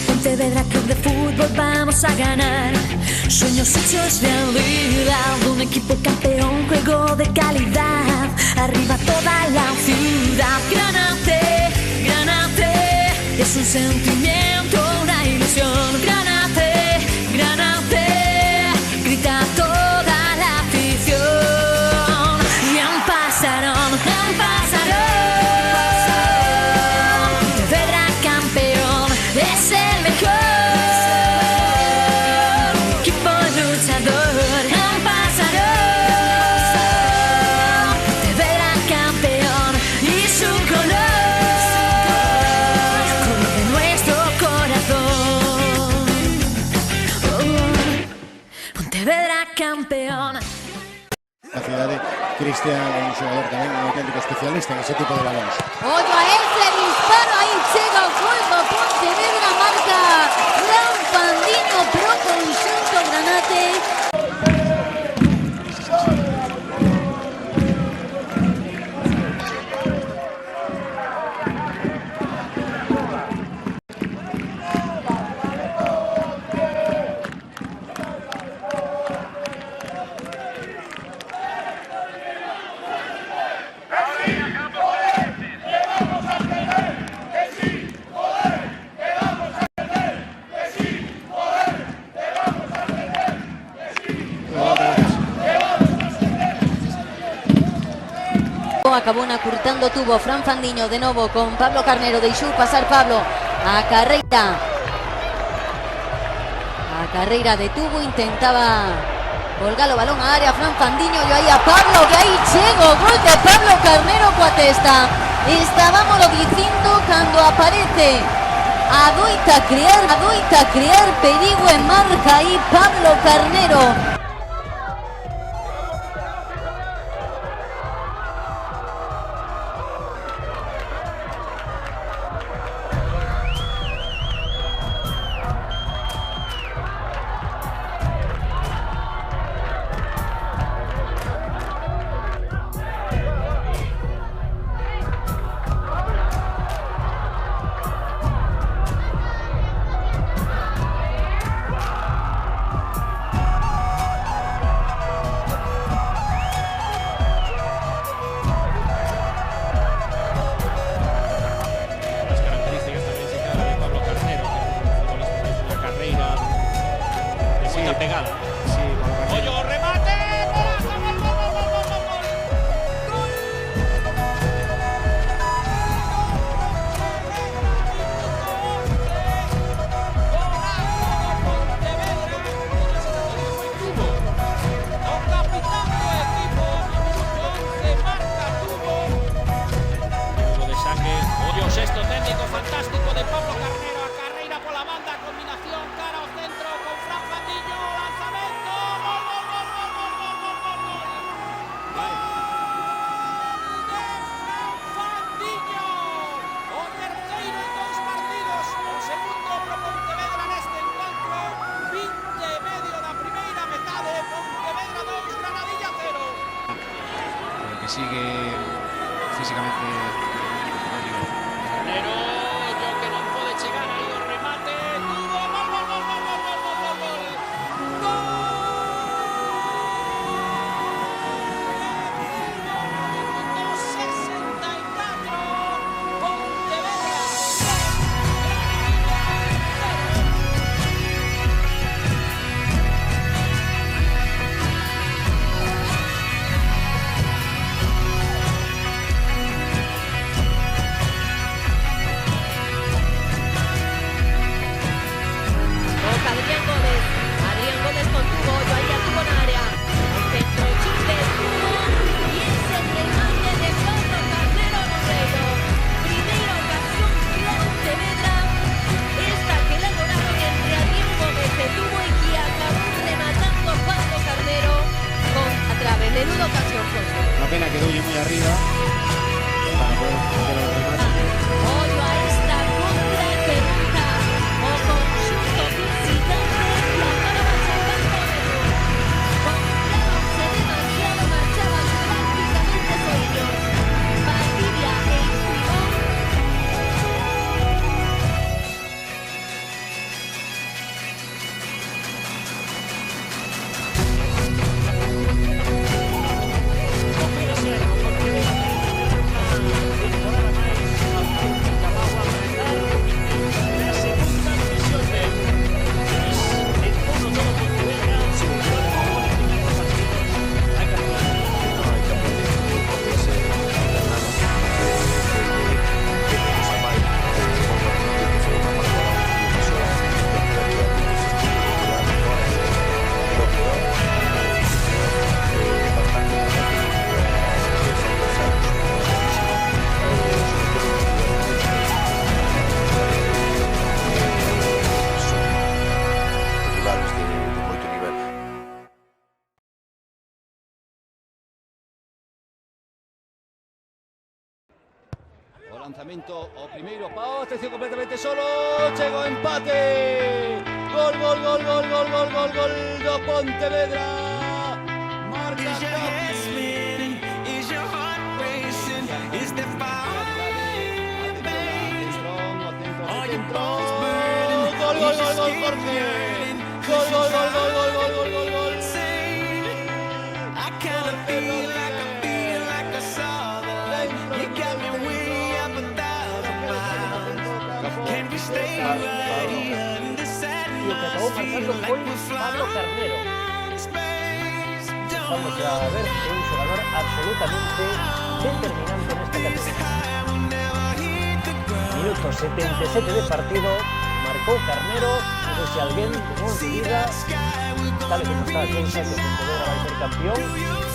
Pontevedra Club de Fútbol, vamos a ganar. Sueños hechos realidad, un equipo campeón, juego de calidad. Arriba toda la ciudad. Granate, Granate, es un sentimiento, una ilusión. Granate, Granate, grita toda la afición. Y en Pasarón, Pontevedra campeón, es el mejor. Equipo luchador, en Pasarón, Pontevedra campeón y su color, color de nuestro corazón. Pontevedra campeón. La ciudad de Cristian, un jugador también, un auténtico especialista en ese tipo de balones. Ollo a ese disparo, aí chega o gol do Pontevedra, marca Fran Fandiño pro conxunto Granate. Acabó acurtando tubo Fran Fandiño de novo con Pablo Carnero, deixou pasar Pablo a carreira de tubo, intentaba colgar o balón a área Fran Fandiño e aí a Pablo, que aí chega o gol de Pablo Carnero coa testa. Estábamos dicindo cando aparece adoita crear perigo e marca aí Pablo Carnero. Pegada. Sí, Hoyo, remate. Sexto técnico fantástico de Pablo Carnero, a carreira pola banda, combinación cara ao centro con Fran Fandiño, lanzamento, gol de Fran Fandiño, o terceiro en 2 partidos, o segundo pro Pontevedra neste encontro, 20 e medio da primeira metade, Pontevedra 2, Granadilla 0. Que sigue físicamente. Pero yo que non pode chegar aí o remate, tuvo gol, 64, Pontevedra. lanzamiento o primeiro Pau, atención completamente solo, chegou empate. Gol do Pontevedra. Marca Gol Jorge. Gol. Y el que acabó marcando fue Pablo Carnero. Vamos a ver un jugador absolutamente determinante en esta categoría. Minuto 77 de partido, marcou Carnero, non sei se alguén tomou en su vida, tal como está a cousa, que o Pontevedra vai ser campeón,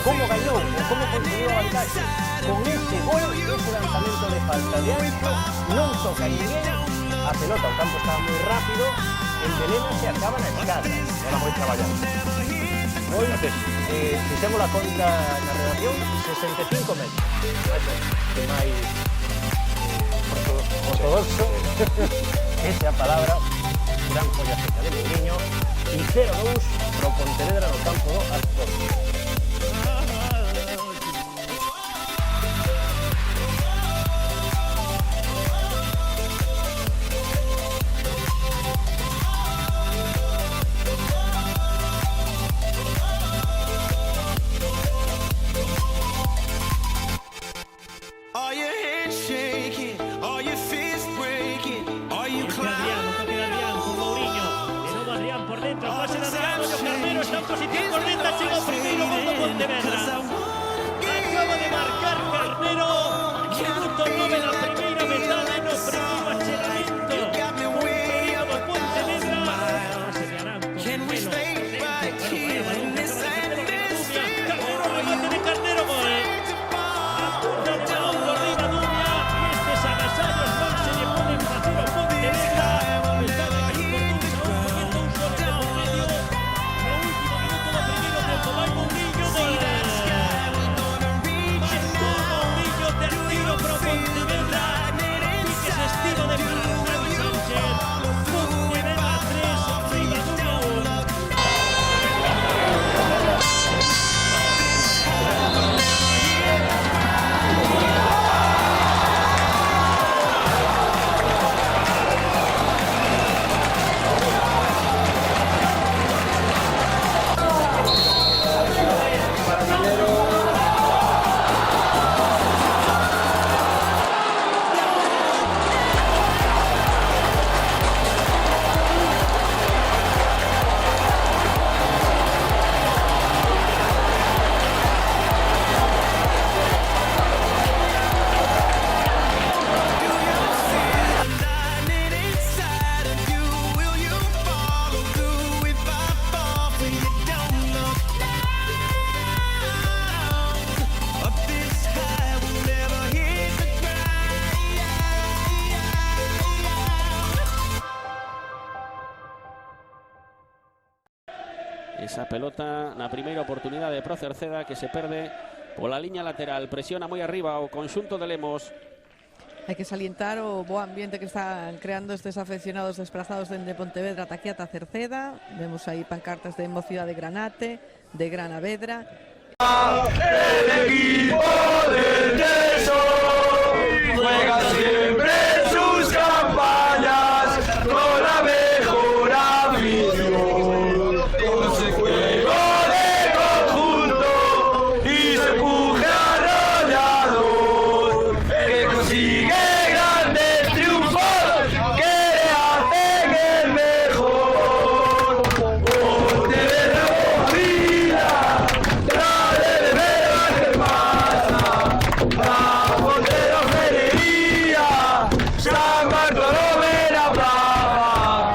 como gañou ou como conseguiu a vantaxe. Con ese gol, ese lanzamento de falta de ancho, non toca ninguén, a pelota, o campo estaba moi rápido, envenena se acaba na escada. Era moi traballado. Hoy, fixemos a conta na redacción, 65 metros. Que máis ortodoxo, esa é a palabra, gran folla seca de Mourinho, e 0-2 pro Pontevedra no campo do Astor. Posición correcta, llega primero con Pontevedra. Acaba de marcar Carnero. Minuto 9 da primeira metade no primeiro achegamento. Pontevedra do Pontevedra. Se vearán con pelo. Carnero, remate de Carnero, gol. A punta de balón por Riva Dubia. Y estes agasallos non se lle ponen fácil ao Pontevedra. Está de aquí por 2-1, poniendo un gol de por medio. Vai Mourinho, gol! Marcou Mourinho, terceiro pro Pontevedra. Pique ese estilo de Fernando Sánchez. Pontevedra 3, Riva Dubia 1. Esa pelota na primeira oportunidade pro Cerceda, que se perde pola liña lateral. Presiona moi arriba o conxunto de Lemos. Hai que salientar o bo ambiente que están creando estes afeccionados desplazados dende Pontevedra ata aquí ata Cerceda. Vemos aí pancartas de Mocidade de Granate, de Granavedra. El equipo de